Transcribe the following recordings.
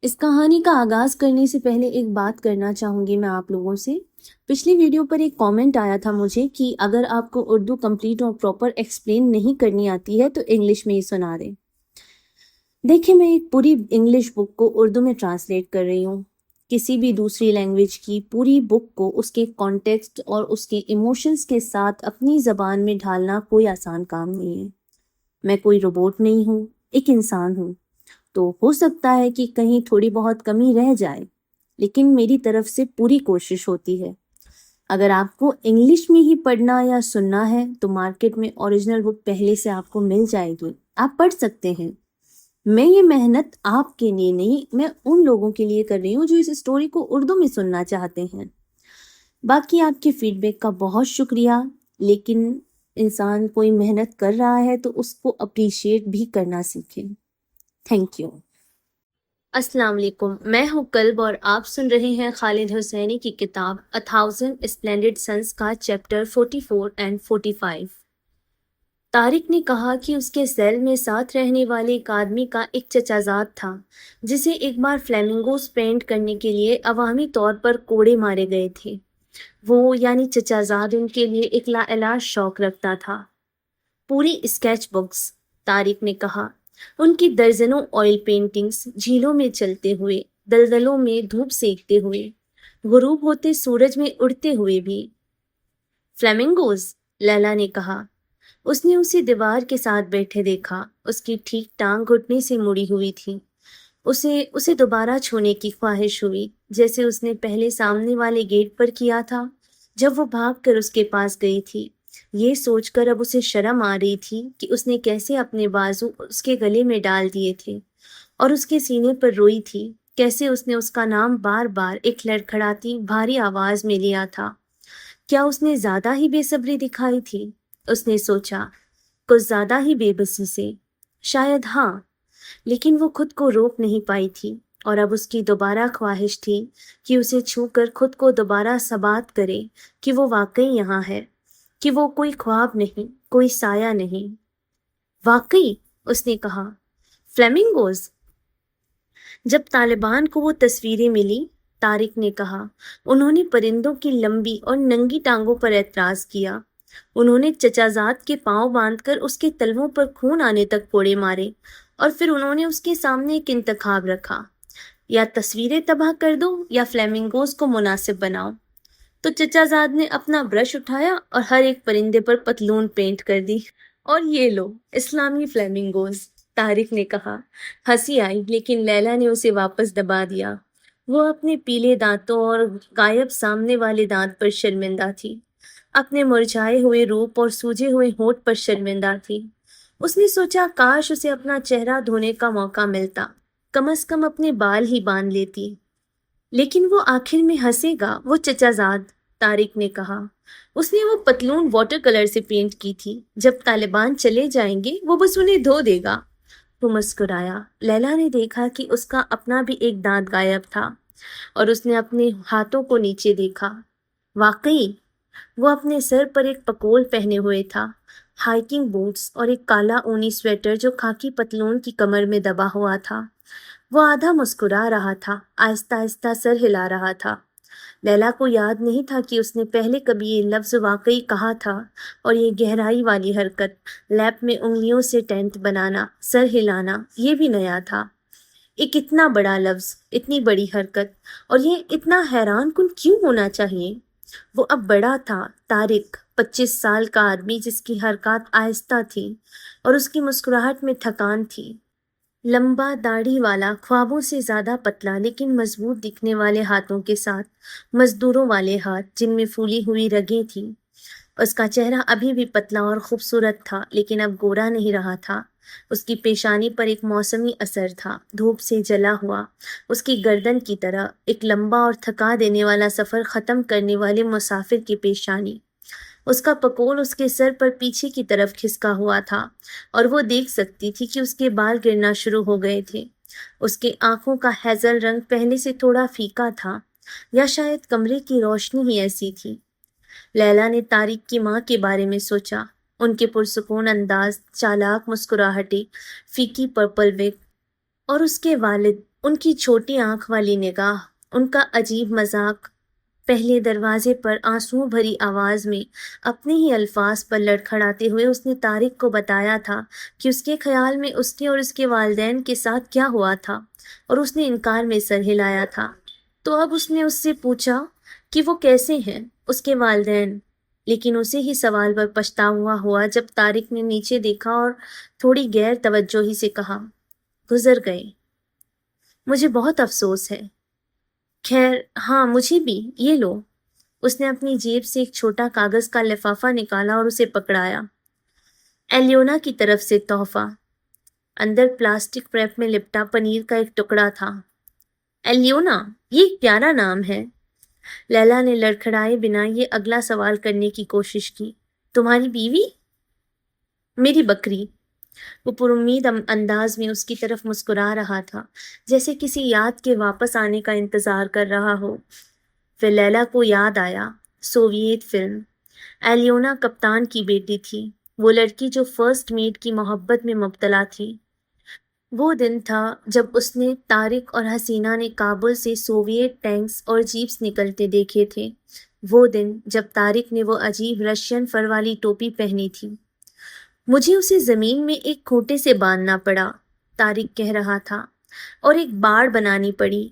اس کہانی کا آغاز کرنے سے پہلے ایک بات کرنا چاہوں گی میں آپ لوگوں سے۔ پچھلی ویڈیو پر ایک کامنٹ آیا تھا مجھے کہ اگر آپ کو اردو کمپلیٹ اور پراپر ایکسپلین نہیں کرنی آتی ہے تو انگلش میں ہی سنا دیں۔ دیکھیں، میں ایک پوری انگلش بک کو اردو میں ٹرانسلیٹ کر رہی ہوں۔ کسی بھی دوسری لینگویج کی پوری بک کو اس کے کانٹیکسٹ اور اس کے ایموشنز کے ساتھ اپنی زبان میں ڈھالنا کوئی آسان کام نہیں ہے۔ میں کوئی روبوٹ نہیں ہوں، ایک انسان ہوں، تو ہو سکتا ہے کہ کہیں تھوڑی بہت کمی رہ جائے، لیکن میری طرف سے پوری کوشش ہوتی ہے۔ اگر آپ کو انگلش میں ہی پڑھنا یا سننا ہے تو مارکیٹ میں اوریجنل بک پہلے سے آپ کو مل جائے گی، آپ پڑھ سکتے ہیں۔ میں یہ محنت آپ کے لیے نہیں، میں ان لوگوں کے لیے کر رہی ہوں جو اس اسٹوری کو اردو میں سننا چاہتے ہیں۔ باقی آپ کے فیڈ بیک کا بہت شکریہ، لیکن انسان کوئی محنت کر رہا ہے تو اس کو اپریشیٹ بھی کرنا سیکھیں۔ Thank you. السلام علیکم، میں ہوں کلب اور آپ سن رہے ہیں خالد حسینی کی کتاب A Thousand Splendid Suns کا چیپٹر 44 اینڈ 45۔ طارق نے کہا کہ اس کے سیل میں ساتھ رہنے والے ایک آدمی کا ایک چچا زاد تھا جسے ایک بار فلیمنگوز پینٹ کرنے کے لیے عوامی طور پر کوڑے مارے گئے تھے۔ وہ یعنی چچا زاد ان کے لیے ایک لا علاج شوق رکھتا تھا۔ پوری اسکیچ بکس، طارق نے کہا، ان کی درجنوں آئل پینٹنگز، جھیلوں میں چلتے ہوئے، دلدلوں میں دھوپ سیکتے ہوئے، غروب ہوتے سورج میں اڑتے ہوئے بھی۔ فلیمنگوز، لیلا نے کہا۔ اس نے اسے دیوار کے ساتھ بیٹھے دیکھا، اس کی ٹھیک ٹانگ گھٹنے سے مڑی ہوئی تھی۔ اسے دوبارہ چھونے کی خواہش ہوئی، جیسے اس نے پہلے سامنے والے گیٹ پر کیا تھا جب وہ بھاگ کر اس کے پاس گئی تھی۔ یہ سوچ کر اب اسے شرم آ رہی تھی کہ اس نے کیسے اپنے بازو اس کے گلے میں ڈال دیے تھے اور اس کے سینے پر روئی تھی، کیسے اس نے اس کا نام بار بار ایک لڑکھڑاتی بھاری آواز میں لیا تھا۔ کیا اس نے زیادہ ہی بے صبری دکھائی تھی؟ اس نے سوچا، کچھ زیادہ ہی بے بسی سے، شاید ہاں، لیکن وہ خود کو روک نہیں پائی تھی، اور اب اس کی دوبارہ خواہش تھی کہ اسے چھو کر خود کو دوبارہ ثابت کرے کہ وہ واقعی یہاں ہے، کہ وہ کوئی خواب نہیں، کوئی سایہ نہیں۔ واقعی، اس نے کہا، فلیمنگوز۔ جب طالبان کو وہ تصویریں ملی، طارق نے کہا، انہوں نے پرندوں کی لمبی اور ننگی ٹانگوں پر اعتراض کیا۔ انہوں نے چچا زاد کے پاؤں باندھ کر اس کے تلووں پر خون آنے تک کوڑے مارے، اور پھر انہوں نے اس کے سامنے ایک انتخاب رکھا، یا تصویریں تباہ کر دو یا فلیمنگوز کو مناسب بناؤ۔ تو چچا زاد نے اپنا برش اٹھایا اور ہر ایک پرندے پر پتلون پینٹ کر دی، اور یہ لو، اسلامی فلیمنگوز، طارق نے کہا۔ ہنسی آئی، لیکن لیلا نے اسے واپس دبا دیا۔ وہ اپنے پیلے دانتوں اور غائب سامنے والے دانت پر شرمندہ تھی، اپنے مرجھائے ہوئے روپ اور سوجے ہوئے ہونٹ پر شرمندہ تھی۔ اس نے سوچا کاش اسے اپنا چہرہ دھونے کا موقع ملتا، کم از کم اپنے بال ہی باندھ لیتی۔ لیکن وہ آخر میں ہنسے گا، وہ چچا زاد، طارق نے کہا۔ اس نے وہ پتلون واٹر کلر سے پینٹ کی تھی، جب طالبان چلے جائیں گے وہ بس انہیں دھو دے گا۔ وہ مسکرایا۔ لیلا نے دیکھا کہ اس کا اپنا بھی ایک دانت غائب تھا، اور اس نے اپنے ہاتھوں کو نیچے دیکھا۔ واقعی، وہ اپنے سر پر ایک پکول پہنے ہوئے تھا، ہائکنگ بوٹس اور ایک کالا اونی سویٹر جو خاکی پتلون کی کمر میں دبا ہوا تھا۔ وہ آدھا مسکرا رہا تھا، آہستہ آہستہ سر ہلا رہا تھا۔ لیلا کو یاد نہیں تھا کہ اس نے پہلے کبھی یہ لفظ واقعی کہا تھا، اور یہ گہرائی والی حرکت، لیپ میں انگلیوں سے ٹینٹ بنانا، سر ہلانا، یہ بھی نیا تھا۔ ایک اتنا بڑا لفظ، اتنی بڑی حرکت، اور یہ اتنا حیران کن کیوں ہونا چاہیے؟ وہ اب بڑا تھا، طارق، 25 سال کا آدمی جس کی حرکات آہستہ تھی اور اس کی مسکراہٹ میں تھکان تھی۔ لمبا داڑھی والا، خوابوں سے زیادہ پتلا لیکن مضبوط دکھنے والے ہاتھوں کے ساتھ، مزدوروں والے ہاتھ جن میں پھولی ہوئی رگیں تھیں۔ اس کا چہرہ ابھی بھی پتلا اور خوبصورت تھا، لیکن اب گورا نہیں رہا تھا۔ اس کی پیشانی پر ایک موسمی اثر تھا، دھوپ سے جلا ہوا، اس کی گردن کی طرح، ایک لمبا اور تھکا دینے والا سفر ختم کرنے والے مسافر کی پیشانی۔ اس کا پکول اس کے سر پر پیچھے کی طرف کھسکا ہوا تھا، اور وہ دیکھ سکتی تھی کہ اس کے بال گرنا شروع ہو گئے تھے۔ اس کے آنکھوں کا ہیزل رنگ پہلے سے تھوڑا پھیکا تھا، یا شاید کمرے کی روشنی ہی ایسی تھی۔ لیلا نے طارق کی ماں کے بارے میں سوچا، ان کے پرسکون انداز، چالاک مسکراہٹیں، پھیکی پرپل وگ، اور اس کے والد ان کی چھوٹی آنکھ والی نگاہ، ان کا عجیب مذاق، پہلے دروازے پر آنسوؤں بھری آواز میں اپنے ہی الفاظ پر لڑکھڑاتے ہوئے اس نے طارق کو بتایا تھا کہ اس کے خیال میں اس کے اور اس کے والدین کے ساتھ کیا ہوا تھا، اور اس نے انکار میں سر ہلایا تھا۔ تو اب اس نے اس سے پوچھا کہ وہ کیسے ہیں اس کے والدین، لیکن اسے ہی سوال پر پچھتاوا ہوا جب طارق نے نیچے دیکھا اور تھوڑی غیر توجہی سے کہا، گزر گئے، مجھے بہت افسوس ہے۔ خیر ہاں مجھے بھی، یہ لو۔ اس نے اپنی جیب سے ایک چھوٹا کاغذ کا لفافہ نکالا اور اسے پکڑایا۔ ایلیونا کی طرف سے تحفہ۔ اندر پلاسٹک ریپ میں لپٹا پنیر کا ایک ٹکڑا تھا۔ ایلیونا، یہ ایک پیارا نام ہے۔ لیلا نے لڑکھڑائے بنا یہ اگلا سوال کرنے کی کوشش کی۔ تمہاری بیوی؟ میری بکری۔ وہ پر امید انداز میں اس کی طرف مسکرا رہا تھا، جیسے کسی یاد کے واپس آنے کا انتظار کر رہا ہو۔ پھر لیلا کو یاد آیا، سوویت فلم۔ ایلیونا کپتان کی بیٹی تھی، وہ لڑکی جو فرسٹ میٹ کی محبت میں مبتلا تھی۔ وہ دن تھا جب اس نے طارق اور حسینہ نے کابل سے سوویت ٹینکس اور جیپس نکلتے دیکھے تھے۔ وہ دن جب طارق نے وہ عجیب رشین فر والی ٹوپی پہنی تھی۔ مجھے اسے زمین میں ایک کھوٹے سے باندھنا پڑا، طارق کہہ رہا تھا، اور ایک باڑ بنانی پڑی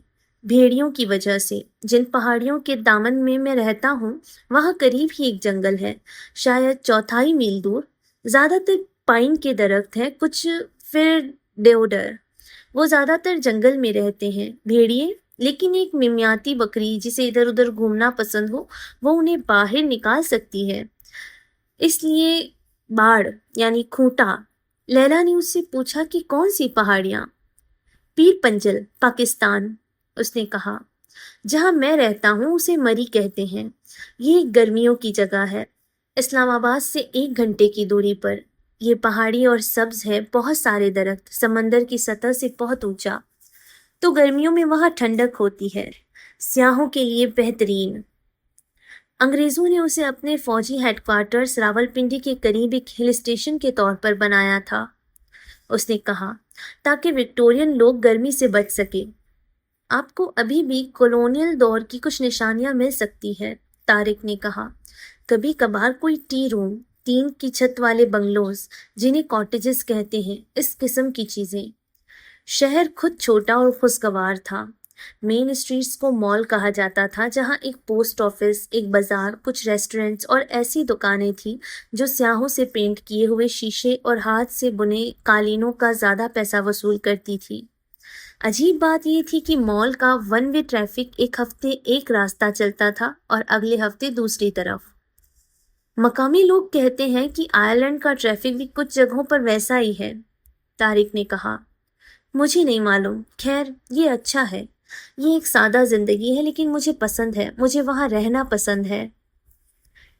بھیڑیوں کی وجہ سے۔ جن پہاڑیوں کے دامن میں رہتا ہوں وہاں قریب ہی ایک جنگل ہے، شاید 4 میل دور۔ زیادہ تر پائن کے درخت ہیں، کچھ پھر ڈیوڈر۔ وہ زیادہ تر جنگل میں رہتے ہیں بھیڑیے، لیکن ایک ممیاتی بکری جسے ادھر ادھر گھومنا پسند ہو وہ انہیں باہر نکال سکتی ہے۔ اس لیے باڑ یعنی کھوٹا۔ لیلا نے اس سے پوچھا کہ کون سی پہاڑیاں؟ پیر پنجل، پاکستان، اس نے کہا۔ جہاں میں رہتا ہوں اسے مری کہتے ہیں۔ یہ گرمیوں کی جگہ ہے، اسلام آباد سے 1 گھنٹے کی دوری پر۔ یہ پہاڑی اور سبز ہے، بہت سارے درخت، سمندر کی سطح سے بہت اونچا، تو گرمیوں میں وہاں ٹھنڈک ہوتی ہے، سیاحوں کے لیے بہترین۔ انگریزوں نے اسے اپنے فوجی ہیڈ کوارٹرز راولپنڈی کے قریب ایک ہل اسٹیشن کے طور پر بنایا تھا، اس نے کہا، تاکہ وکٹورین لوگ گرمی سے بچ سکے۔ آپ کو ابھی بھی کولونیل دور کی کچھ نشانیاں مل سکتی ہے، طارق نے کہا۔ کبھی کبھار کوئی ٹی روم، 3 کی چھت والے بنگلوز جنہیں کاٹیجز کہتے ہیں، اس قسم کی چیزیں۔ شہر خود چھوٹا اور خوشگوار تھا۔ مین اسٹریٹس کو مال کہا جاتا تھا، جہاں ایک پوسٹ آفس، ایک بازار، کچھ ریسٹورنٹس اور ایسی دکانیں تھیں جو سیاہوں سے پینٹ کیے ہوئے شیشے اور ہاتھ سے بنے قالینوں کا زیادہ پیسہ وصول کرتی تھی۔ عجیب بات یہ تھی کہ مال کا 1 وے ٹریفک ایک ہفتے ایک راستہ چلتا تھا اور اگلے ہفتے دوسری طرف۔ مقامی لوگ کہتے ہیں کہ آئرلینڈ کا ٹریفک بھی کچھ جگہوں پر ویسا ہی ہے، طارق نے کہا۔ مجھے نہیں معلوم، خیر یہ اچھا ہے، یہ ایک سادہ زندگی ہے لیکن مجھے پسند ہے، مجھے وہاں رہنا پسند ہے،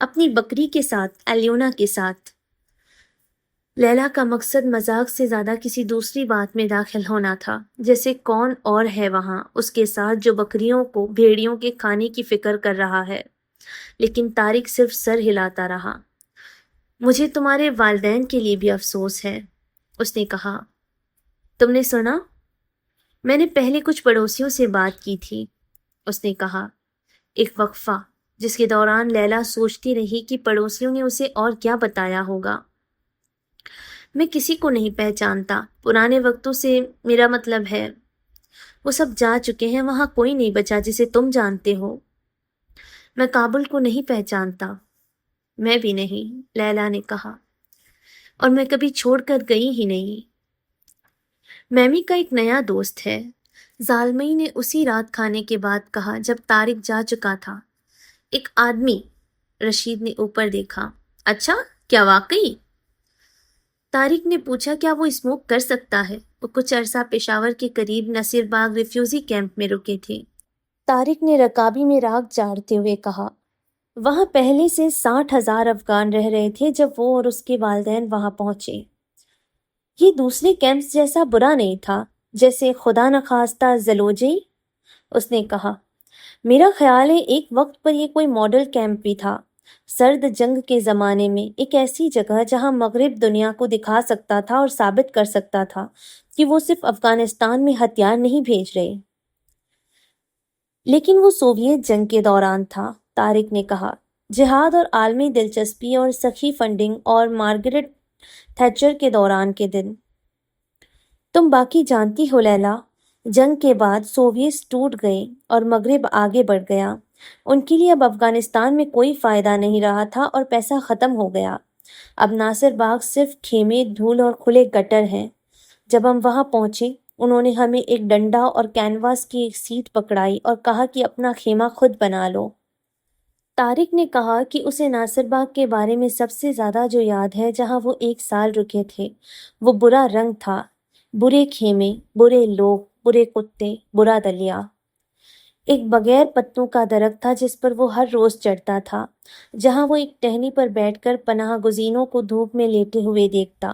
اپنی بکری کے ساتھ، ایلیونا کے ساتھ۔ لیلا کا مقصد مذاق سے زیادہ کسی دوسری بات میں داخل ہونا تھا، جیسے کون اور ہے وہاں اس کے ساتھ جو بکریوں کو بھیڑیوں کے کھانے کی فکر کر رہا ہے، لیکن طارق صرف سر ہلاتا رہا۔ مجھے تمہارے والدین کے لیے بھی افسوس ہے، اس نے کہا۔ تم نے سنا؟ میں نے پہلے کچھ پڑوسیوں سے بات کی تھی، اس نے کہا۔ ایک وقفہ جس کے دوران لیلا سوچتی رہی کہ پڑوسیوں نے اسے اور کیا بتایا ہوگا۔ میں کسی کو نہیں پہچانتا، پرانے وقتوں سے میرا مطلب ہے، وہ سب جا چکے ہیں، وہاں کوئی نہیں بچا جسے تم جانتے ہو۔ میں کابل کو نہیں پہچانتا۔ میں بھی نہیں، لیلا نے کہا، اور میں کبھی چھوڑ کر گئی ہی نہیں۔ میمی کا ایک نیا دوست ہے، ظالمئی نے اسی رات کھانے کے بعد کہا جب طارق جا چکا تھا۔ ایک آدمی، رشید نے اوپر دیکھا۔ اچھا، کیا واقعی؟ طارق نے پوچھا، کیا وہ اسموک کر سکتا ہے؟ وہ کچھ عرصہ پشاور کے قریب نصیر باغ ریفیوزی کیمپ میں رکے تھے، طارق نے رکابی میں راگ جاڑتے ہوئے کہا۔ وہاں پہلے سے 60,000 افغان رہ رہے تھے جب وہ اور اس کے والدین وہاں پہنچے۔ یہ دوسرے کیمپس جیسا برا نہیں تھا، جیسے خدا نخواستہ زلوجی، اس نے کہا۔ میرا خیال ہے ایک وقت پر یہ کوئی ماڈل کیمپ بھی تھا، سرد جنگ کے زمانے میں ایک ایسی جگہ جہاں مغرب دنیا کو دکھا سکتا تھا اور ثابت کر سکتا تھا کہ وہ صرف افغانستان میں ہتھیار نہیں بھیج رہے۔ لیکن وہ سوویت جنگ کے دوران تھا، طارق نے کہا، جہاد اور عالمی دلچسپی اور سخی فنڈنگ اور مارگریٹ تھیچر کے دوران کے دن۔ تم باقی جانتی ہو لیلا، جنگ کے بعد سوویتس ٹوٹ گئے اور مغرب آگے بڑھ گیا۔ ان کے لیے اب افغانستان میں کوئی فائدہ نہیں رہا تھا اور پیسہ ختم ہو گیا۔ اب ناصر باغ صرف خیمے، دھول اور کھلے گٹر ہیں۔ جب ہم وہاں پہنچے، انہوں نے ہمیں ایک ڈنڈا اور کینواس کی ایک سیٹ پکڑائی اور کہا کہ اپنا خیمہ خود بنا لو۔ طارق نے کہا کہ اسے ناصر باغ کے بارے میں سب سے زیادہ جو یاد ہے جہاں وہ 1 سال رکے تھے، وہ برا رنگ تھا، برے خیمے، برے لوگ، برے کتے، برا دلیا۔ ایک بغیر پتوں کا درخت تھا جس پر وہ ہر روز چڑھتا تھا، جہاں وہ ایک ٹہنی پر بیٹھ کر پناہ گزینوں کو دھوپ میں لیٹے ہوئے دیکھتا،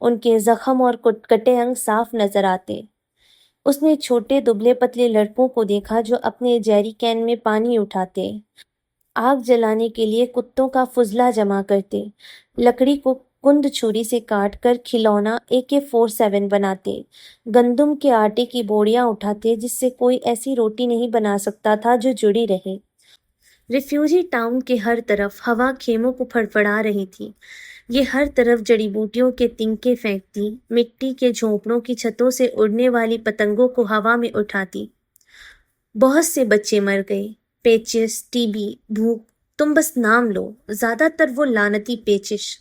ان کے زخم اور کٹے انگ صاف نظر آتے۔ اس نے چھوٹے دبلے پتلے لڑکوں کو دیکھا جو اپنے جیری کین میں پانی اٹھاتے، آگ جلانے کے لیے کتوں کا فضلہ جمع کرتے، لکڑی کو کند چھری سے کاٹ کر کھلونا AK-47 بناتے، گندم کے آٹے کی بوریاں اٹھاتے جس سے کوئی ایسی روٹی نہیں بنا سکتا تھا جو جڑی رہے۔ ریفیوجی ٹاؤن کے ہر طرف ہوا خیموں کو پھڑپڑا رہی تھی، یہ ہر طرف جڑی بوٹیوں کے تنکے پھینکتی، مٹی کے جھونپڑوں کی چھتوں سے اڑنے والی پتنگوں کو ہوا میں اٹھاتی۔ بہت سے بچے مر گئے، پیچس، TB، بھوک، تم بس نام لو، زیادہ تر وہ لعنتی پیچش۔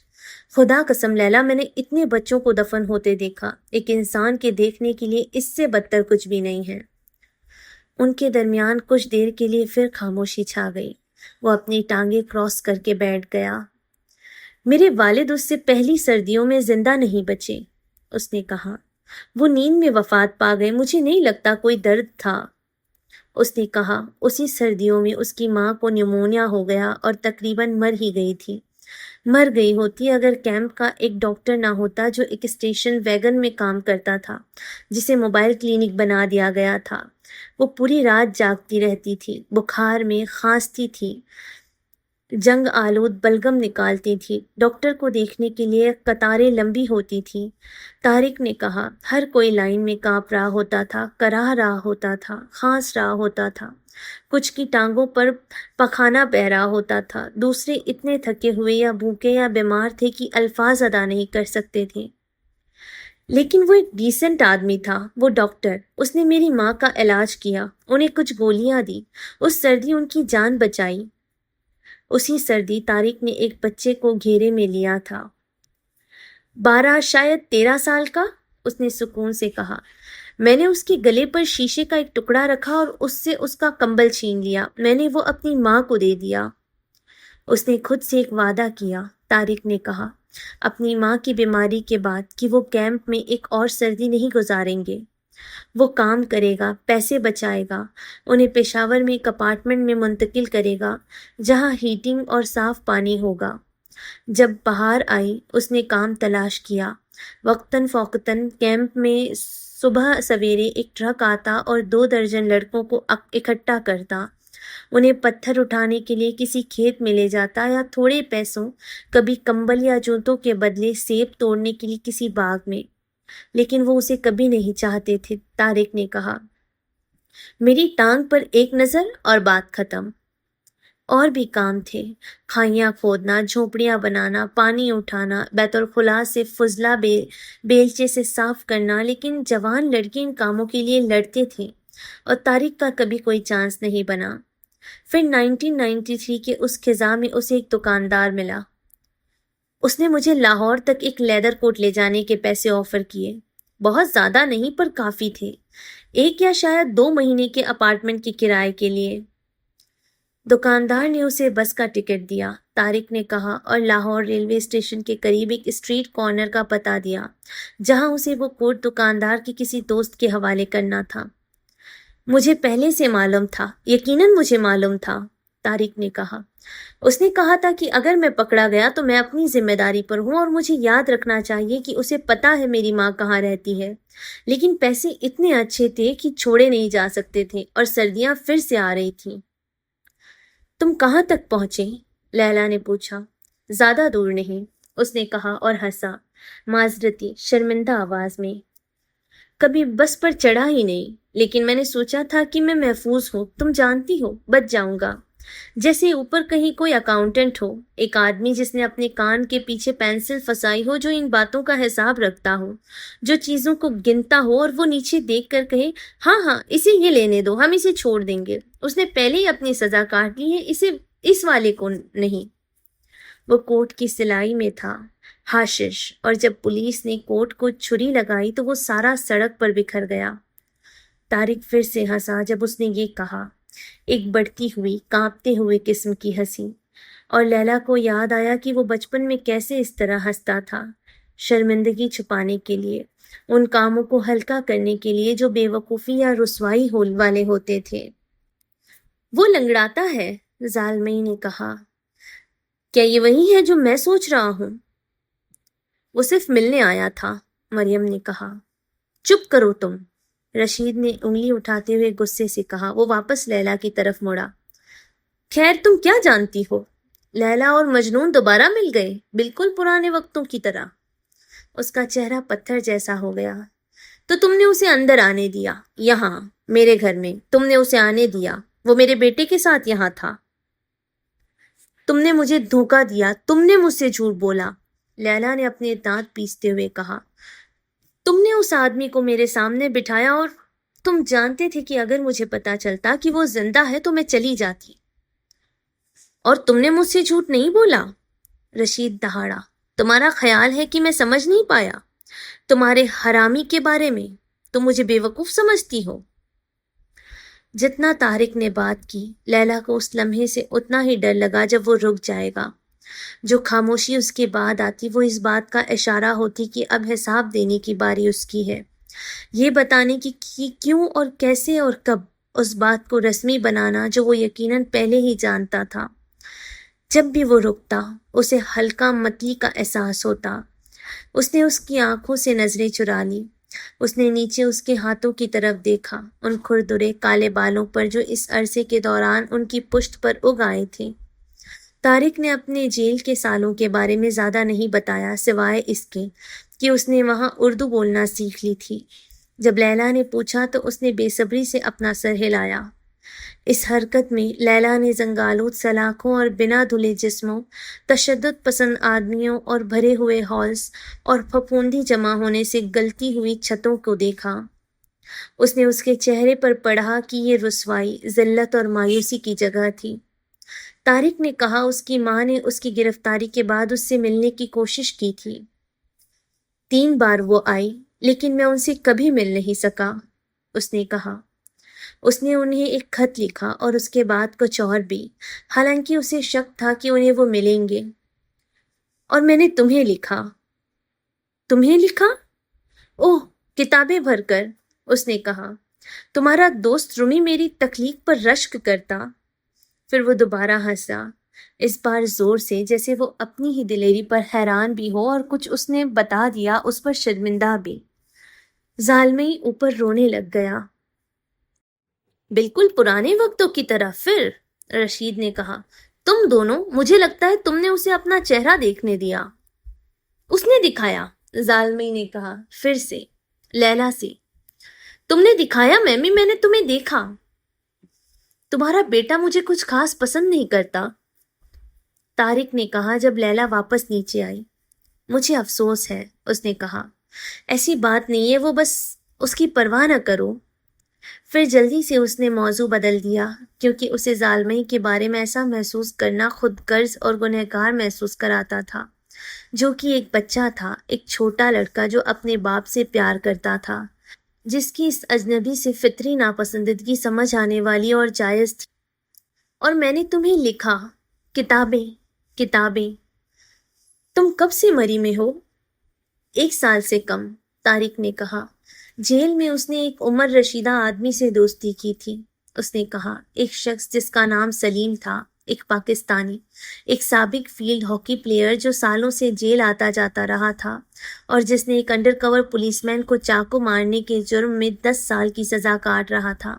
خدا قسم لیلا، میں نے اتنے بچوں کو دفن ہوتے دیکھا، ایک انسان کے دیکھنے کے لیے اس سے بدتر کچھ بھی نہیں ہے۔ ان کے درمیان کچھ دیر کے لیے پھر خاموشی چھا گئی۔ وہ اپنی ٹانگیں کراس کر کے بیٹھ گیا۔ میرے والد اس سے پہلی سردیوں میں زندہ نہیں بچے، اس نے کہا۔ وہ نیند میں وفات پا گئے، مجھے نہیں لگتا کوئی درد تھا۔ اس نے کہا، اسی سردیوں میں اس کی ماں کو نیمونیا ہو گیا اور تقریباً مر ہی گئی تھی۔ مر گئی ہوتی اگر کیمپ کا ایک ڈاکٹر نہ ہوتا جو ایک اسٹیشن ویگن میں کام کرتا تھا جسے موبائل کلینک بنا دیا گیا تھا۔ وہ پوری رات جاگتی رہتی تھی، بخار میں کھانستی تھی، جنگ آلود بلغم نکالتی تھی، ڈاکٹر کو دیکھنے کے لیے قطاریں لمبی ہوتی تھیں۔ طارق نے کہا، ہر کوئی لائن میں کانپ رہا ہوتا تھا، کراہ رہا ہوتا تھا، کھانس رہا ہوتا تھا، کچھ کی ٹانگوں پر پخانہ بہہ رہا ہوتا تھا، دوسرے اتنے تھکے ہوئے یا بھوکے یا بیمار تھے کہ الفاظ ادا نہیں کر سکتے تھے۔ لیکن وہ ایک ڈیسنٹ آدمی تھا، وہ ڈاکٹر۔ اس نے میری ماں کا علاج کیا، انہیں کچھ گولیاں دی، اس سردی ان کی جان بچائی۔ اسی سردی طارق نے ایک بچے کو گھیرے میں لیا تھا، 12 شاید 13 سال کا، اس نے سکون سے کہا۔ میں نے اس کے گلے پر شیشے کا ایک ٹکڑا رکھا اور اس سے اس کا کمبل چھین لیا، میں نے وہ اپنی ماں کو دے دیا۔ اس نے خود سے ایک وعدہ کیا، طارق نے کہا، اپنی ماں کی بیماری کے بعد کہ وہ کیمپ میں ایک اور سردی نہیں گزاریں گے۔ وہ کام کرے گا، پیسے بچائے گا، انہیں پشاور میں ایک اپارٹمنٹ میں منتقل کرے گا جہاں ہیٹنگ اور صاف پانی ہوگا۔ جب بہار آئی، اس نے کام تلاش کیا، وقتاً فوقتاً کیمپ میں صبح سویرے ایک ٹرک آتا اور 2 درجن لڑکوں کو اکٹھا کرتا، انہیں پتھر اٹھانے کے لیے کسی کھیت میں لے جاتا یا تھوڑے پیسوں، کبھی کمبل یا جوتوں کے بدلے سیب توڑنے کے لیے کسی باغ میں۔ لیکن وہ اسے کبھی نہیں چاہتے تھے، طارق نے کہا۔ میری ٹانگ پر ایک نظر اور بات ختم۔ اور بھی کام تھے، کھائیاں کھودنا، جھونپڑیاں بنانا، پانی اٹھانا، بیت الخلاء سے فضلہ بیلچے سے صاف کرنا، لیکن جوان لڑکے ان کاموں کے لیے لڑتے تھے اور طارق کا کبھی کوئی چانس نہیں بنا۔ پھر 1993 کے اس خزاں میں اسے ایک دکاندار ملا۔ اس نے مجھے لاہور تک ایک لیدر کوٹ لے جانے کے پیسے آفر کیے، بہت زیادہ نہیں پر کافی تھے، 1 یا شاید 2 مہینے کے اپارٹمنٹ کے کرائے کے لیے۔ دکاندار نے اسے بس کا ٹکٹ دیا، طارق نے کہا، اور لاہور ریلوے اسٹیشن کے قریب ایک اسٹریٹ کارنر کا پتہ دیا جہاں اسے وہ کوٹ دکاندار کے کسی دوست کے حوالے کرنا تھا۔ مجھے پہلے سے معلوم تھا، یقیناً مجھے معلوم تھا، طارق نے کہا۔ اس نے کہا تھا کہ اگر میں پکڑا گیا تو میں اپنی ذمہ داری پر ہوں اور مجھے یاد رکھنا چاہیے کہ اسے پتہ ہے میری ماں کہاں رہتی ہے، لیکن پیسے اتنے اچھے تھے کہ چھوڑے نہیں جا سکتے تھے اور سردیاں پھر سے آ رہی تھیں۔ تم کہاں تک پہنچے؟ لیلا نے پوچھا۔ زیادہ دور نہیں، اس نے کہا اور ہنسا، معذرتی شرمندہ آواز میں۔ کبھی بس پر چڑھا ہی نہیں، لیکن میں نے سوچا تھا کہ میں محفوظ ہوں، تم جانتی ہو، بچ جاؤں گا۔ جیسے اوپر کہیں کوئی اکاؤنٹنٹ ہو، ایک آدمی جس نے اپنے کان کے پیچھے پینسل پھنسائی ہو، جو ان باتوں کا حساب رکھتا ہو، جو چیزوں کو گنتا ہو اور وہ نیچے دیکھ کر کہے، ہاں ہاں اسے یہ لینے دو، ہم اسے چھوڑ دیں گے، اس نے پہلے ہی اپنی سزا کاٹ لی ہے، اسے اس والے کو نہیں۔ وہ کوٹ کی سلائی میں تھا، حاشش، اور جب پولیس نے کوٹ کو چھری لگائی تو وہ سارا سڑک پر بکھر گیا۔ طارق پھر سے ہنسا جب اس نے یہ کہا، ایک بڑھتی ہوئی کانپتے ہوئے قسم کی ہنسی، اور لیلا کو یاد آیا کہ وہ بچپن میں کیسے اس طرح ہنستا تھا، شرمندگی چھپانے کے لیے، ان کاموں کو ہلکا کرنے کے لیے جو بے وقوفی یا رسوائی والے ہوتے تھے۔ وہ لنگڑاتا ہے، زالمئی نے کہا۔ کیا یہ وہی ہے جو میں سوچ رہا ہوں؟ وہ صرف ملنے آیا تھا، مریم نے کہا۔ چپ کرو تم، رشید نے انگلی اٹھاتے ہوئے غصے سے کہا۔ وہ واپس لیلا کی طرف مڑا۔ خیر تم کیا جانتی ہو؟ لیلا اور مجنون دوبارہ مل گئے، بالکل پرانے وقتوں کی طرح۔ اس کا چہرہ پتھر جیسا ہو گیا۔ تو تم نے اسے اندر آنے دیا، یہاں میرے گھر میں تم نے اسے آنے دیا، وہ میرے بیٹے کے ساتھ یہاں تھا۔ تم نے مجھے دھوکہ دیا، تم نے مجھ سے جھوٹ بولا، لیلا نے اپنے دانت پیستے ہوئے کہا۔ تم نے اس آدمی کو میرے سامنے بٹھایا اور تم جانتے تھے کہ اگر مجھے پتا چلتا کہ وہ زندہ ہے تو میں چلی جاتی، اور تم نے مجھ سے جھوٹ نہیں بولا۔ رشید دہاڑا۔ تمہارا خیال ہے کہ میں سمجھ نہیں پایا تمہارے حرامی کے بارے میں؟ تم مجھے بے وقوف سمجھتی ہو؟ جتنا طارق نے بات کی، لیلا کو اس لمحے سے اتنا ہی ڈر لگا جب وہ رک جائے گا۔ جو خاموشی اس کے بعد آتی وہ اس بات کا اشارہ ہوتی کہ اب حساب دینے کی باری اس کی ہے، یہ بتانے کی کہ کیوں اور کیسے اور کب، اس بات کو رسمی بنانا جو وہ یقیناً پہلے ہی جانتا تھا۔ جب بھی وہ رکتا اسے ہلکا متلی کا احساس ہوتا۔ اس نے اس کی آنکھوں سے نظریں چرا لی، اس نے نیچے اس کے ہاتھوں کی طرف دیکھا، ان کھردرے کالے بالوں پر جو اس عرصے کے دوران ان کی پشت پر اگ آئے تھے۔ طارق نے اپنے جیل کے سالوں کے بارے میں زیادہ نہیں بتایا، سوائے اس کے کہ اس نے وہاں اردو بولنا سیکھ لی تھی۔ جب لیلا نے پوچھا تو اس نے بے صبری سے اپنا سر ہلایا۔ اس حرکت میں لیلا نے زنگالود سلاخوں اور بنا دھلے جسموں، تشدد پسند آدمیوں اور بھرے ہوئے ہالز اور پھپھوندی جمع ہونے سے گلتی ہوئی چھتوں کو دیکھا۔ اس نے اس کے چہرے پر پڑھا کہ یہ رسوائی، ذلت اور مایوسی کی جگہ تھی۔ طارق نے کہا اس کی ماں نے اس کی گرفتاری کے بعد اس سے ملنے کی کوشش کی تھی۔ 3 بار وہ آئی، لیکن میں ان سے کبھی مل نہیں سکا، اس نے کہا۔ اس نے انہیں ایک خط لکھا اور اس کے بعد کچھ اور بھی، حالانکہ اسے شک تھا کہ انہیں وہ ملیں گے۔ اور میں نے تمہیں لکھا۔ تمہیں لکھا؟ اوہ، کتابیں بھر کر، اس نے کہا۔ تمہارا دوست رومی میری تخلیق پر رشک کرتا۔ پھر وہ دوبارہ ہنسا، اس بار زور سے، جیسے وہ اپنی ہی دلیری پر حیران بھی ہو اور کچھ اس نے بتا دیا اس پر شرمندہ بھی۔ زالمئی اوپر رونے لگ گیا۔ بالکل پرانے وقتوں کی طرح پھر، رشید نے کہا۔ تم دونوں، مجھے لگتا ہے تم نے اسے اپنا چہرہ دیکھنے دیا۔ اس نے دکھایا، زالمئی نے کہا پھر سے، لیلا سے۔ تم نے دکھایا میمی، میں نے تمہیں دیکھا۔ تمہارا بیٹا مجھے کچھ خاص پسند نہیں کرتا، طارق نے کہا جب لیلا واپس نیچے آئی۔ مجھے افسوس ہے، اس نے کہا۔ ایسی بات نہیں ہے، وہ بس اس کی پرواہ نہ کرو۔ پھر جلدی سے اس نے موضوع بدل دیا، کیونکہ اسے زالمئی کے بارے میں ایسا محسوس کرنا خود غرض اور گنہگار محسوس کراتا تھا، جو کہ ایک بچہ تھا، ایک چھوٹا لڑکا جو اپنے باپ سے پیار کرتا تھا، جس کی اس اجنبی سے فطری ناپسندیدگی سمجھ آنے والی اور جائز تھی۔ اور میں نے تمہیں لکھا، کتابیں، کتابیں۔ تم کب سے مری میں ہو؟ 1 سال سے کم، طارق نے کہا۔ جیل میں اس نے ایک عمر رشیدہ آدمی سے دوستی کی تھی، اس نے کہا، ایک شخص جس کا نام سلیم تھا، ایک پاکستانی، ایک سابق فیلڈ ہاکی پلیئر جو سالوں سے جیل آتا جاتا رہا تھا اور جس نے ایک انڈر کور پولیس مین کو چاقو مارنے کے جرم میں 10 سال کی سزا کاٹ رہا تھا۔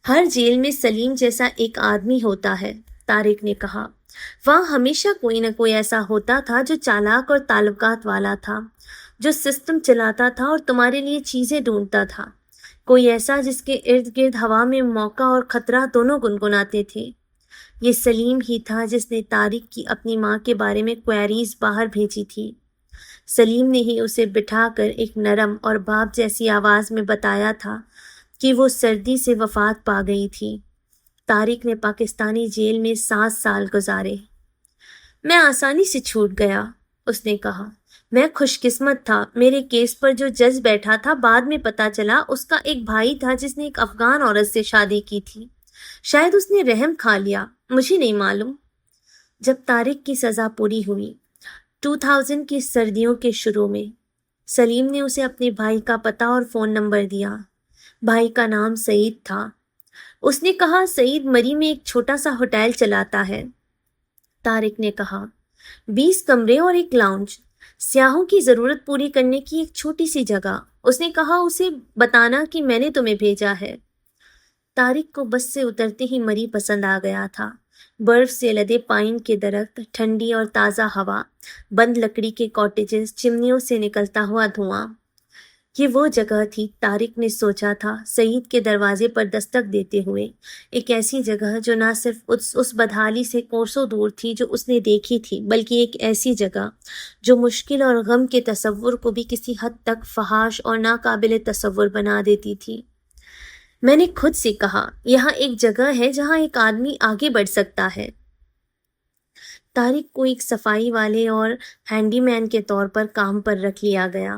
ہر جیل میں سلیم جیسا ایک آدمی ہوتا ہے، طارق نے کہا، وہاں ہمیشہ کوئی نہ کوئی ایسا ہوتا تھا جو چالاک اور تعلقات والا تھا، جو سسٹم چلاتا تھا اور تمہارے لیے چیزیں ڈھونڈتا تھا، کوئی ایسا جس کے ارد گرد ہوا میں موقع اور خطرہ دونوں گنگناتے تھے۔ یہ سلیم ہی تھا جس نے طارق کی اپنی ماں کے بارے میں کوئریز باہر بھیجی تھی۔ سلیم نے ہی اسے بٹھا کر ایک نرم اور باپ جیسی آواز میں بتایا تھا کہ وہ سردی سے وفات پا گئی تھی۔ طارق نے پاکستانی جیل میں 7 سال گزارے۔ میں آسانی سے چھوٹ گیا، اس نے کہا۔ میں خوش قسمت تھا، میرے کیس پر جو جج بیٹھا تھا بعد میں پتا چلا اس کا ایک بھائی تھا جس نے ایک افغان عورت سے شادی کی تھی۔ شاید اس نے رحم کھا لیا، مجھے نہیں معلوم۔ جب طارق کی سزا پوری ہوئی 2000 کی سردیوں کے شروع میں، سلیم نے اسے اپنے بھائی کا پتہ اور فون نمبر دیا۔ بھائی کا نام سعید تھا۔ اس نے کہا سعید مری میں ایک چھوٹا سا ہوٹل چلاتا ہے۔ طارق نے کہا 20 کمرے اور ایک لاؤنج، سیاحوں کی ضرورت پوری کرنے کی ایک چھوٹی سی جگہ۔ اس نے کہا اسے بتانا کہ میں نے تمہیں بھیجا ہے۔ طارق کو بس سے اترتے ہی مری پسند آ گیا تھا۔ برف سے لدے پائن کے درخت، ٹھنڈی اور تازہ ہوا، بند لکڑی کے کاٹیجز، چمنیوں سے نکلتا ہوا دھواں۔ یہ وہ جگہ تھی، طارق نے سوچا تھا سعید کے دروازے پر دستک دیتے ہوئے، ایک ایسی جگہ جو نہ صرف اس بدحالی سے کوسوں دور تھی جو اس نے دیکھی تھی، بلکہ ایک ایسی جگہ جو مشکل اور غم کے تصور کو بھی کسی حد تک فحاش اور ناقابل تصور بنا دیتی تھی۔ میں نے خود سے کہا یہاں ایک جگہ ہے جہاں ایک آدمی آگے بڑھ سکتا ہے۔ طارق کو ایک صفائی والے اور ہینڈی مین کے طور پر کام پر رکھ لیا گیا۔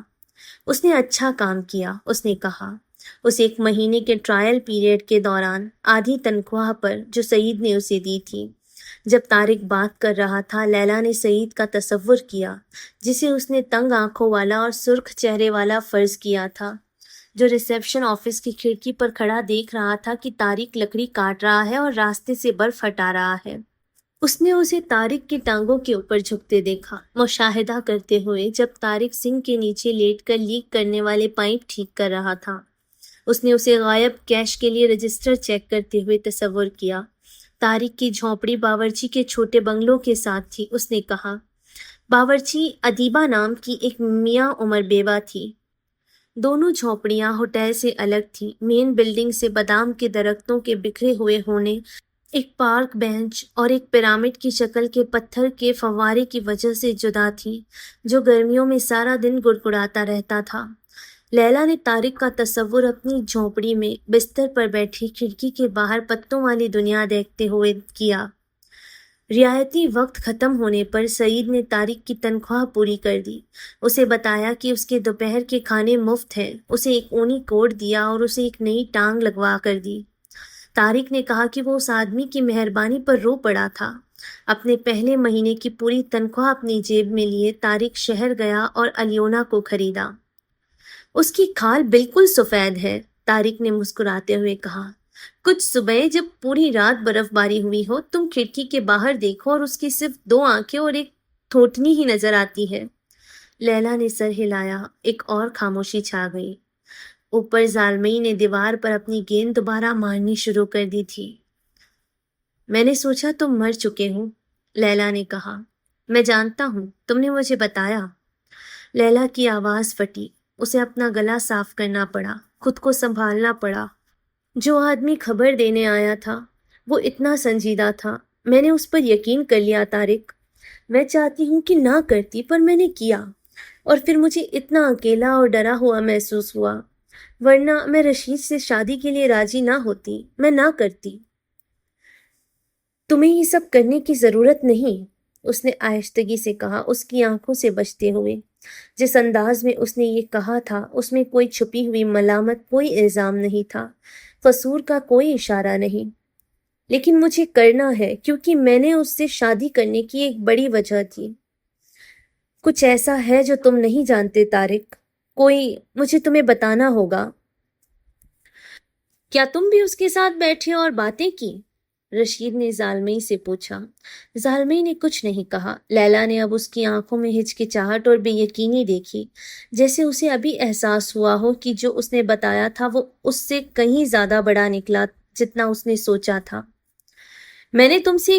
اس نے اچھا کام کیا، اس نے کہا۔ اسے 1 مہینے کے ٹرائل پیریڈ کے دوران آدھی تنخواہ پر جو سعید نے اسے دی تھی۔ جب طارق بات کر رہا تھا، لیلا نے سعید کا تصور کیا جسے اس نے تنگ آنکھوں والا اور سرخ چہرے والا فرض کیا تھا، جو ریسیپشن آفس کی کھڑکی پر کھڑا دیکھ رہا تھا کہ طارق لکڑی کاٹ رہا ہے اور راستے سے برف ہٹا رہا ہے۔ اس نے اسے طارق کی ٹانگوں کے اوپر جھکتے دیکھا، مشاہدہ کرتے ہوئے جب طارق سنک کے نیچے لیٹ کر لیک کرنے والے پائپ ٹھیک کر رہا تھا۔ اس نے اسے غائب کیش کے لیے رجسٹر چیک کرتے ہوئے تصور کیا۔ طارق کی جھونپڑی باورچی کے چھوٹے بنگلوں کے ساتھ تھی۔ اس نے کہا باورچی ادیبہ نام کی ایک میاں عمر بیوہ تھی۔ دونوں جھونپڑیاں ہوٹل سے الگ تھیں، مین بلڈنگ سے بادام کے درختوں کے بکھرے ہوئے ہونے، ایک پارک بینچ اور ایک پیرامڈ کی شکل کے پتھر کے فوارے کی وجہ سے جدا تھی جو گرمیوں میں سارا دن گڑگڑاتا رہتا تھا۔ لیلا نے طارق کا تصور اپنی جھونپڑی میں بستر پر بیٹھی کھڑکی کے باہر پتوں والی دنیا دیکھتے ہوئے کیا۔ رعایتی وقت ختم ہونے پر سعید نے طارق کی تنخواہ پوری کر دی، اسے بتایا کہ اس کے دوپہر کے کھانے مفت ہیں، اسے ایک اونی کوٹ دیا اور اسے ایک نئی ٹانگ لگوا کر دی۔ طارق نے کہا کہ وہ اس آدمی کی مہربانی پر رو پڑا تھا۔ اپنے پہلے مہینے کی پوری تنخواہ اپنی جیب میں لیے طارق شہر گیا اور الیونا کو خریدا۔ اس کی کھال بالکل سفید ہے، طارق نے مسکراتے ہوئے کہا۔ کچھ صبح جب پوری رات برف باری ہوئی ہو، تم کھڑکی کے باہر دیکھو اور اس کی صرف 2 آنکھیں اور ایک تھوتنی ہی نظر آتی ہے۔ لیلا نے سر ہلایا، ایک اور خاموشی چھا گئی۔ اوپر زالمئی نے دیوار پر اپنی گیند دوبارہ مارنی شروع کر دی تھی۔ میں نے سوچا تم مر چکے ہو، لیلا نے کہا۔ میں جانتا ہوں، تم نے مجھے بتایا۔ لیلا کی آواز پھٹی، اسے اپنا گلا صاف کرنا پڑا، خود کو سنبھالنا پڑا۔ جو آدمی خبر دینے آیا تھا وہ اتنا سنجیدہ تھا، میں نے اس پر یقین کر لیا طارق۔ میں چاہتی ہوں کہ نہ کرتی، پر میں نے کیا، اور پھر مجھے اتنا اکیلا اور ڈرا ہوا محسوس ہوا، ورنہ میں رشید سے شادی کے لیے راضی نہ ہوتی، میں نہ کرتی۔ تمہیں یہ سب کرنے کی ضرورت نہیں، اس نے آہستگی سے کہا، اس کی آنکھوں سے بجتے ہوئے۔ جس انداز میں اس نے یہ کہا تھا اس میں کوئی چھپی ہوئی ملامت، کوئی الزام نہیں تھا، قصور کا کوئی اشارہ نہیں۔ لیکن مجھے کرنا ہے کیونکہ میں نے اس سے شادی کرنے کی ایک بڑی وجہ تھی۔ کچھ ایسا ہے جو تم نہیں جانتے طارق، مجھے تمہیں بتانا ہوگا۔ کیا تم بھی اس کے ساتھ بیٹھے اور باتیں کی؟ رشید نے زالمئی سے پوچھا۔ زالمئی نے کچھ نہیں کہا۔ لیلا نے اب اس کی آنکھوں میں ہچکچاہٹ اور بے یقینی دیکھی، جیسے اسے ابھی احساس ہوا ہو کہ جو اس نے بتایا تھا وہ اس سے کہیں زیادہ بڑا نکلا جتنا اس نے سوچا تھا۔ میں نے تم سے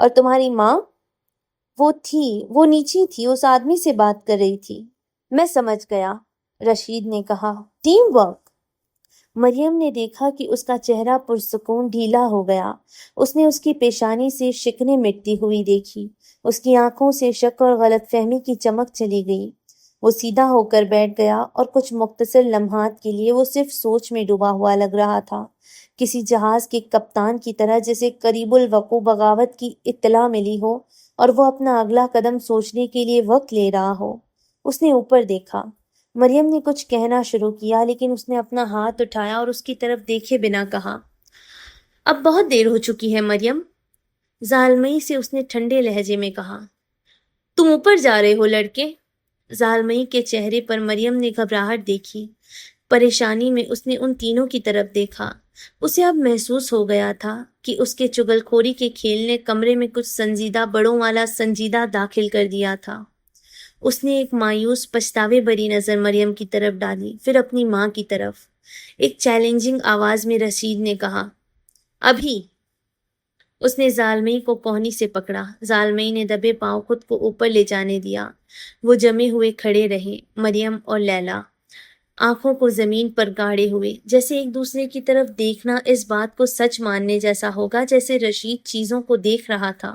اور تمہاری ماں؟ وہ نیچی تھی، اس آدمی سے بات کر رہی تھی۔ میں سمجھ گیا، رشید نے کہا۔ Team work. مریم نے دیکھا کہ اس کا چہرہ پرسکون ڈھیلا ہو گیا۔ اس نے اس کی پیشانی سے شکنیں مٹتی ہوئی دیکھی۔ اس کی آنکھوں سے شک اور غلط فہمی کی چمک چلی گئی۔ وہ سیدھا ہو کر بیٹھ گیا اور کچھ مختصر لمحات کے لیے وہ صرف سوچ میں ڈوبا ہوا لگ رہا تھا، کسی جہاز کے کپتان کی طرح جسے قریب الوقوع بغاوت کی اطلاع ملی ہو اور وہ اپنا اگلا قدم سوچنے کے لیے وقت لے رہا ہو۔ اس نے اوپر دیکھا۔ مریم نے کچھ کہنا شروع کیا، لیکن اس نے اپنا ہاتھ اٹھایا اور اس کی طرف دیکھے بنا کہا، اب بہت دیر ہو چکی ہے مریم۔ ظالمئی سے اس نے ٹھنڈے لہجے میں کہا۔ تم اوپر جا رہے ہو لڑکے؟ ظالمئی کے چہرے پر مریم نے گھبراہٹ دیکھی۔ پریشانی میں اس نے ان تینوں کی طرف دیکھا۔ اسے اب محسوس ہو گیا تھا کہ اس کے چغل خوری کے کھیل نے کمرے میں کچھ سنجیدہ بڑوں والا سنجیدہ داخل کر دیا تھا۔ اس نے ایک مایوس پچھتاوے بھری نظر مریم کی طرف ڈالی، پھر اپنی ماں کی طرف۔ ایک چیلنجنگ آواز میں رشید نے کہا، ابھی۔ اس نے ظالمئی کو کوہنی سے پکڑا۔ ظالمئی نے دبے پاؤں خود کو اوپر لے جانے دیا۔ وہ جمے ہوئے کھڑے رہے، مریم اور لیلا، آنکھوں کو زمین پر گاڑے ہوئے، جیسے ایک دوسرے کی طرف دیکھنا اس بات کو سچ ماننے جیسا ہوگا، جیسے رشید چیزوں کو دیکھ رہا تھا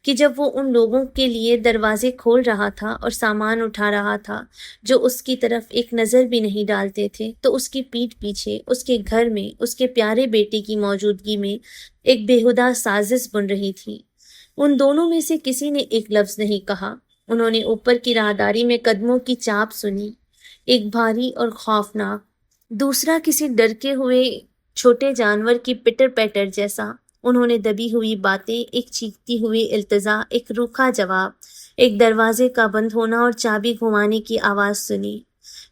کہ جب وہ ان لوگوں کے لیے دروازے کھول رہا تھا اور سامان اٹھا رہا تھا جو اس کی طرف ایک نظر بھی نہیں ڈالتے تھے، تو اس کی پیٹھ پیچھے، اس کے گھر میں، اس کے پیارے بیٹے کی موجودگی میں ایک بےہودہ سازش بن رہی تھی۔ ان دونوں میں سے کسی نے ایک لفظ نہیں کہا۔ انہوں نے اوپر کی راہداری میں قدموں کی چاپ سنی، ایک بھاری اور خوفناک، دوسرا کسی ڈرکے ہوئے چھوٹے جانور کی پٹر پیٹر جیسا۔ انہوں نے دبی ہوئی باتیں، ایک چیختی ہوئی التجا، ایک روکھا جواب، ایک دروازے کا بند ہونا اور چابی گھمانے کی آواز سنی۔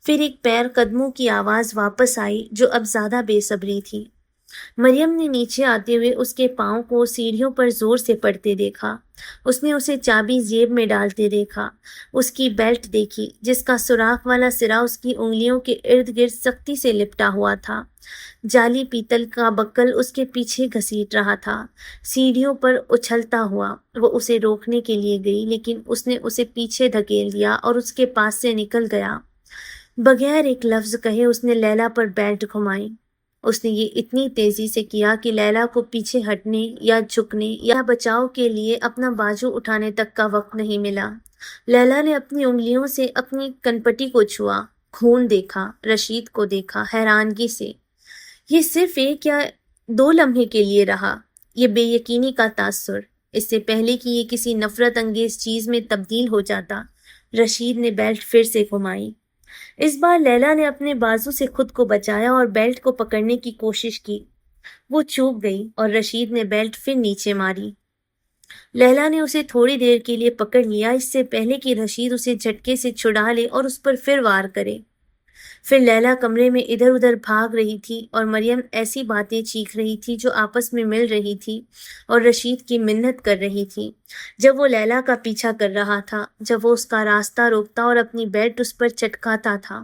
پھر ایک پیر قدموں کی آواز واپس آئی جو اب زیادہ بے صبری تھی۔ مریم نے نیچے آتے ہوئے اس کے پاؤں کو سیڑھیوں پر زور سے پڑتے دیکھا۔ اس نے اسے چابی جیب میں ڈالتے دیکھا۔ اس کی بیلٹ دیکھی جس کا سوراخ والا سرا اس کی انگلیوں کے ارد گرد سختی سے لپٹا ہوا تھا۔ جعلی پیتل کا بکل اس کے پیچھے گھسیٹ رہا تھا۔ سیڑھیوں پر اچھلتا ہوا وہ اسے روکنے کے لیے گئی، لیکن اس نے اسے پیچھے دھکیل دیا اور اس کے پاس سے نکل گیا۔ بغیر ایک لفظ کہے اس نے لیلا پر بیلٹ گھمائی۔ اس نے یہ اتنی تیزی سے کیا کہ لیلا کو پیچھے ہٹنے یا جھکنے یا بچاؤ کے لیے اپنا بازو اٹھانے تک کا وقت نہیں ملا۔ لیلا نے اپنی انگلیوں سے اپنی کنپٹی کو چھوا، خون دیکھا، رشید کو دیکھا، حیرانگی سے۔ یہ صرف ایک یا دو لمحے کے لیے رہا، یہ بے یقینی کا تاثر، اس سے پہلے کہ یہ کسی نفرت انگیز چیز میں تبدیل ہو جاتا۔ رشید نے بیلٹ پھر سے گھمائی۔ اس بار لیلا نے اپنے بازو سے خود کو بچایا اور بیلٹ کو پکڑنے کی کوشش کی۔ وہ چوک گئی اور رشید نے بیلٹ پھر نیچے ماری۔ لیلا نے اسے تھوڑی دیر کے لیے پکڑ لیا، اس سے پہلے کہ رشید اسے جھٹکے سے چھڑا لے اور اس پر پھر وار کرے۔ پھر لیلا کمرے میں ادھر ادھر بھاگ رہی تھی اور مریم ایسی باتیں چیخ رہی تھی جو آپس میں مل رہی تھی اور رشید کی منت کر رہی تھی۔ جب وہ لیلا کا پیچھا کر رہا تھا، جب وہ اس کا راستہ روکتا اور اپنی بیلٹ اس پر چٹکاتا تھا،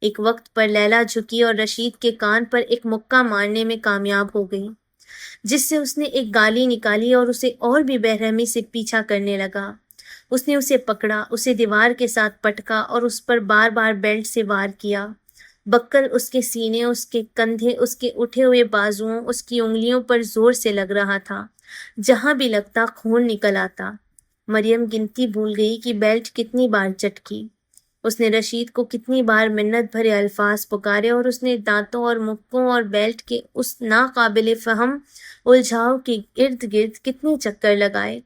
ایک وقت پر لیلا جھکی اور رشید کے کان پر ایک مکہ مارنے میں کامیاب ہو گئی، جس سے اس نے ایک گالی نکالی اور اسے اور بھی بے رحمی سے پیچھا کرنے لگا۔ اس نے اسے پکڑا، اسے دیوار کے ساتھ پٹکا اور اس پر بار بار بیلٹ سے وار کیا۔ بکل اس کے سینے، اس کے کندھے، اس کے اٹھے ہوئے بازوؤں، اس کی انگلیوں پر زور سے لگ رہا تھا۔ جہاں بھی لگتا خون نکل آتا۔ مریم گنتی بھول گئی کہ بیلٹ کتنی بار چٹکی۔ اس نے رشید کو کتنی بار منت بھرے الفاظ پکارے اور اس نے دانتوں اور مکوں اور بیلٹ کے اس ناقابل فہم الجھاؤ کے ارد گرد کتنے چکر لگائے۔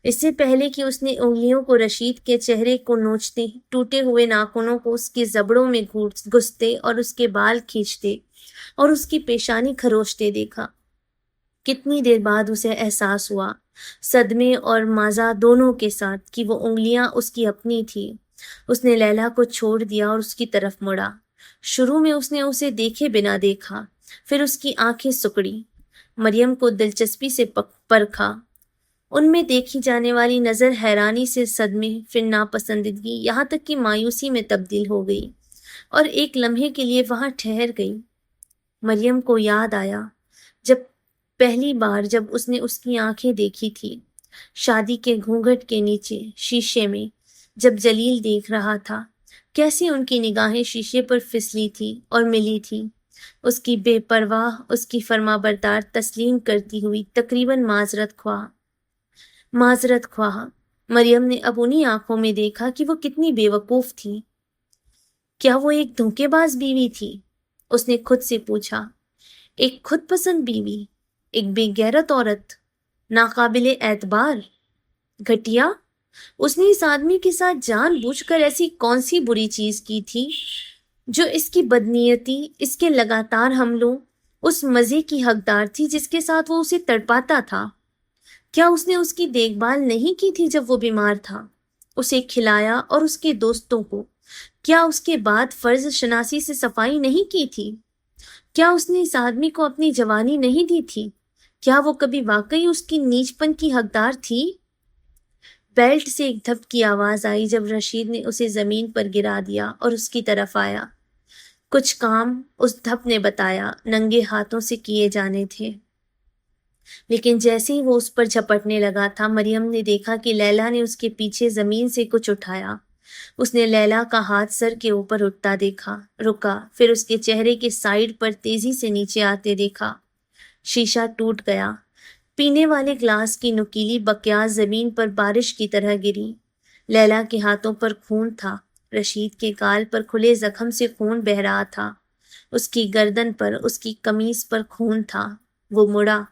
اس سے پہلے کہ اس نے انگلیوں کو رشید کے چہرے کو نوچتے، ٹوٹے ہوئے ناخنوں کو اس کے زبڑوں میں گھستے اور اس کے بال کھینچتے اور اس کی پیشانی کھروچتے دیکھا۔ کتنی دیر بعد اسے احساس ہوا، صدمے اور مزہ دونوں کے ساتھ، کہ وہ انگلیاں اس کی اپنی تھی۔ اس نے لیلا کو چھوڑ دیا اور اس کی طرف مڑا۔ شروع میں اس نے اسے دیکھے بنا دیکھا، پھر اس کی آنکھیں سکڑی، مریم کو دلچسپی سے پرکھا۔ ان میں دیکھی جانے والی نظر حیرانی سے صدمے، پھر ناپسندیدگی، یہاں تک کہ مایوسی میں تبدیل ہو گئی اور ایک لمحے کے لیے وہاں ٹھہر گئی۔ مریم کو یاد آیا جب پہلی بار جب اس نے اس کی آنکھیں دیکھی تھی، شادی کے گھونگھٹ کے نیچے شیشے میں جب جلیل دیکھ رہا تھا، کیسے ان کی نگاہیں شیشے پر پھسلی تھی اور ملی تھی، اس کی بے پرواہ، اس کی فرما بردار تسلیم کرتی ہوئی تقریباً معذرت خواہ مریم نے اب انہی آنکھوں میں دیکھا کہ وہ کتنی بے وقوف تھی۔ کیا وہ ایک دھوکے باز بیوی تھی؟ اس نے خود سے پوچھا۔ ایک خود پسند بیوی، ایک بے غیرت عورت، ناقابل اعتبار، گھٹیا۔ اس نے اس آدمی کے ساتھ جان بوجھ کر ایسی کون سی بری چیز کی تھی جو اس کی بدنیتی، اس کے لگاتار حملوں، اس مزے کی حقدار تھی جس کے ساتھ وہ اسے تڑپاتا تھا؟ کیا اس نے اس کی دیکھ بھال نہیں کی تھی جب وہ بیمار تھا؟ اسے کھلایا اور اس کے دوستوں کو؟ کیا اس کے بعد فرض شناسی سے صفائی نہیں کی تھی؟ کیا اس نے اس آدمی کو اپنی جوانی نہیں دی تھی؟ کیا وہ کبھی واقعی اس کی نیچ پن کی حقدار تھی؟ بیلٹ سے ایک دھپ کی آواز آئی جب رشید نے اسے زمین پر گرا دیا اور اس کی طرف آیا۔ کچھ کام اس دھپ نے بتایا ننگے ہاتھوں سے کیے جانے تھے، لیکن جیسے ہی وہ اس پر جھپٹنے لگا تھا، مریم نے دیکھا کہ لیلا نے اس کے پیچھے زمین سے کچھ اٹھایا۔ اس نے لیلا کا ہاتھ سر کے اوپر اٹھتا دیکھا، رکا، پھر اس کے چہرے کے سائیڈ پر تیزی سے نیچے آتے دیکھا۔ شیشہ ٹوٹ گیا، پینے والے گلاس کی نکیلی بقیات زمین پر بارش کی طرح گری۔ لیلا کے ہاتھوں پر خون تھا، رشید کے گال پر کھلے زخم سے خون بہہ رہا تھا، اس کی گردن پر، اس کی قمیص پر خون تھا۔ وہ مڑا،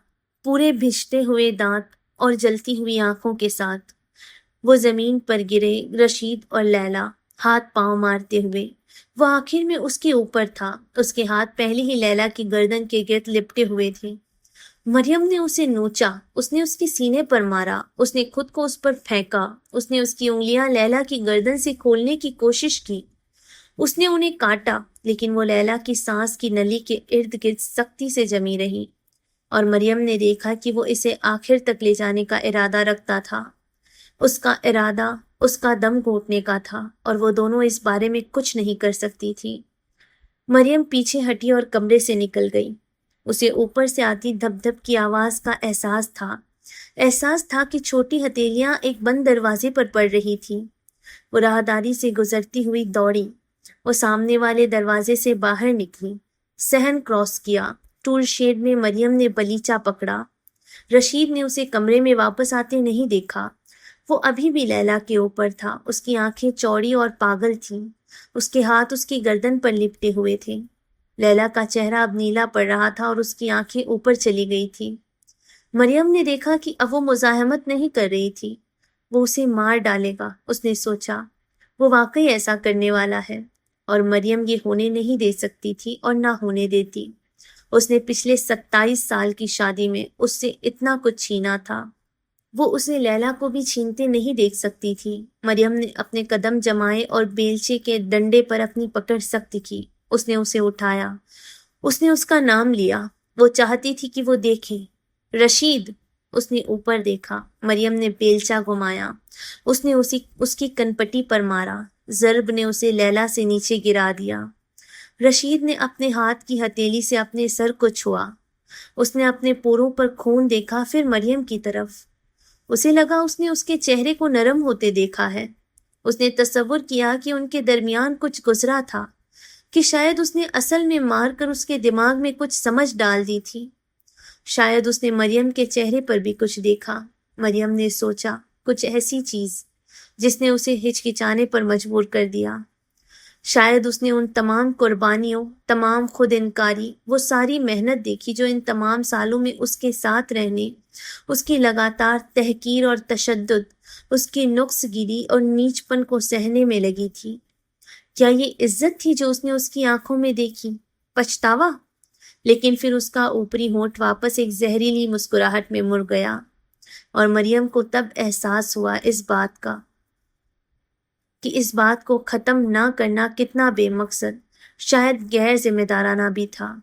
پورے بھیجتے ہوئے دانت اور جلتی ہوئی آنکھوں کے ساتھ۔ وہ زمین پر گرے، رشید اور لیلا ہاتھ پاؤں مارتے ہوئے۔ وہ آخر میں اس کے اوپر تھا، اس کے ہاتھ پہلے ہی لیلا کی گردن کے گرد لپٹے ہوئے تھے۔ مریم نے اسے نوچا، اس نے اس کے سینے پر مارا، اس نے خود کو اس پر پھینکا، اس نے اس کی انگلیاں لیلا کی گردن سے کھولنے کی کوشش کی، اس نے انہیں کاٹا، لیکن وہ لیلا کی سانس کی نلی کے ارد گرد سختی سے جمی رہی، اور مریم نے دیکھا کہ وہ اسے آخر تک لے جانے کا ارادہ رکھتا تھا۔ اس کا ارادہ اس کا دم گھونٹنے کا تھا، اور وہ دونوں اس بارے میں کچھ نہیں کر سکتی تھی۔ مریم پیچھے ہٹی اور کمرے سے نکل گئی۔ اسے اوپر سے آتی دھپ دھپ کی آواز کا احساس تھا کہ چھوٹی ہتھیلیاں ایک بند دروازے پر پڑ رہی تھیں۔ وہ راہداری سے گزرتی ہوئی دوڑی، وہ سامنے والے دروازے سے باہر نکلی، صحن کراس کیا۔ ٹول شیڈ میں مریم نے بلیچا پکڑا۔ رشید نے اسے کمرے میں واپس آتے نہیں دیکھا۔ وہ ابھی بھی لیلا کے اوپر تھا، اس کی آنکھیں چوڑی اور پاگل تھیں، اس کے ہاتھ اس کی گردن پر لپٹے ہوئے تھے۔ لیلا کا چہرہ اب نیلا پڑ رہا تھا اور اس کی آنکھیں اوپر چلی گئی تھی۔ مریم نے دیکھا کہ اب وہ مزاحمت نہیں کر رہی تھی، وہ اسے مار ڈالے گا۔ اس نے سوچا، وہ واقعی ایسا کرنے والا ہے، اور مریم یہ ہونے نہیں دے سکتی تھی اور نہ ہونے دیتی۔ اس نے پچھلے 27 سال کی شادی میں اس سے اتنا کچھ چھینا تھا، وہ اسے لیلا کو بھی چھینتے نہیں دیکھ سکتی تھی۔ مریم نے اپنے قدم جمائے اور بیلچے کے ڈنڈے پر اپنی پکڑ سخت کی۔ اس نے اسے اٹھایا، اس نے اس کا نام لیا۔ وہ چاہتی تھی کہ وہ دیکھے۔ رشید! اس نے اوپر دیکھا۔ مریم نے بیلچا گھمایا، اس نے اس کی کنپٹی پر مارا، ضرب نے اسے لیلا سے نیچے گرا دیا۔ رشید نے اپنے ہاتھ کی ہتھیلی سے اپنے سر کو چھوا، اس نے اپنے پوروں پر خون دیکھا، پھر مریم کی طرف۔ اسے لگا اس نے اس کے چہرے کو نرم ہوتے دیکھا ہے۔ اس نے تصور کیا کہ ان کے درمیان کچھ گزرا تھا، کہ شاید اس نے اصل میں مار کر اس کے دماغ میں کچھ سمجھ ڈال دی تھی۔ شاید اس نے مریم کے چہرے پر بھی کچھ دیکھا۔ مریم نے سوچا، کچھ ایسی چیز جس نے اسے ہچکچانے پر مجبور کر دیا۔ شاید اس نے ان تمام قربانیوں، تمام خود انکاری، وہ ساری محنت دیکھی جو ان تمام سالوں میں اس کے ساتھ رہنے، اس کی لگاتار تحقیر اور تشدد، اس کی نقص گیری اور نیچ پن کو سہنے میں لگی تھی۔ کیا یہ عزت تھی جو اس نے اس کی آنکھوں میں دیکھی؟ پچھتاوا؟ لیکن پھر اس کا اوپری ہونٹ واپس ایک زہریلی مسکراہٹ میں مڑ گیا، اور مریم کو تب احساس ہوا اس بات کا کہ اس بات کو ختم نہ کرنا کتنا بے مقصد، شاید غیر ذمہ دارانہ بھی تھا۔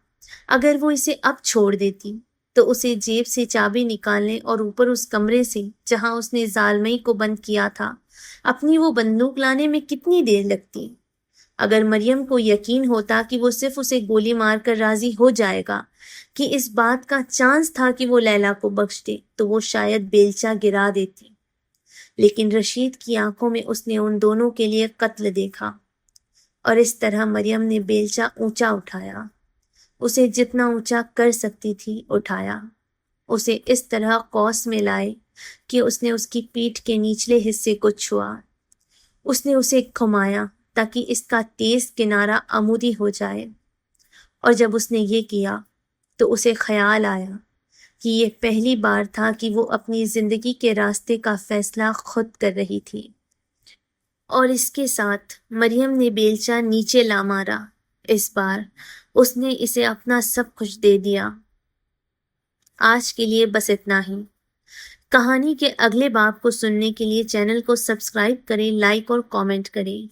اگر وہ اسے اب چھوڑ دیتی تو اسے جیب سے چابی نکالنے اور اوپر اس کمرے سے جہاں اس نے ظالمئی کو بند کیا تھا، اپنی وہ بندوق لانے میں کتنی دیر لگتی۔ اگر مریم کو یقین ہوتا کہ وہ صرف اسے گولی مار کر راضی ہو جائے گا کہ اس بات کا چانس تھا کہ وہ لیلا کو بخش دے تو وہ شاید بیلچہ گرا دیتی، لیکن رشید کی آنکھوں میں اس نے ان دونوں کے لیے قتل دیکھا، اور اس طرح مریم نے بیلچہ اونچا اٹھایا، اسے جتنا اونچا کر سکتی تھی اٹھایا، اسے اس طرح قوس میں لائے کہ اس نے اس کی پیٹھ کے نچلے حصے کو چھوا، اس نے اسے گھمایا تاکہ اس کا تیز کنارہ عمودی ہو جائے، اور جب اس نے یہ کیا تو اسے خیال آیا کہ یہ پہلی بار تھا کہ وہ اپنی زندگی کے راستے کا فیصلہ خود کر رہی تھی، اور اس کے ساتھ مریم نے بیلچہ نیچے لا مارا۔ اس بار اس نے اسے اپنا سب کچھ دے دیا۔ آج کے لیے بس اتنا ہی۔ کہانی کے اگلے باب کو سننے کے لیے چینل کو سبسکرائب کریں، لائک اور کامنٹ کریں۔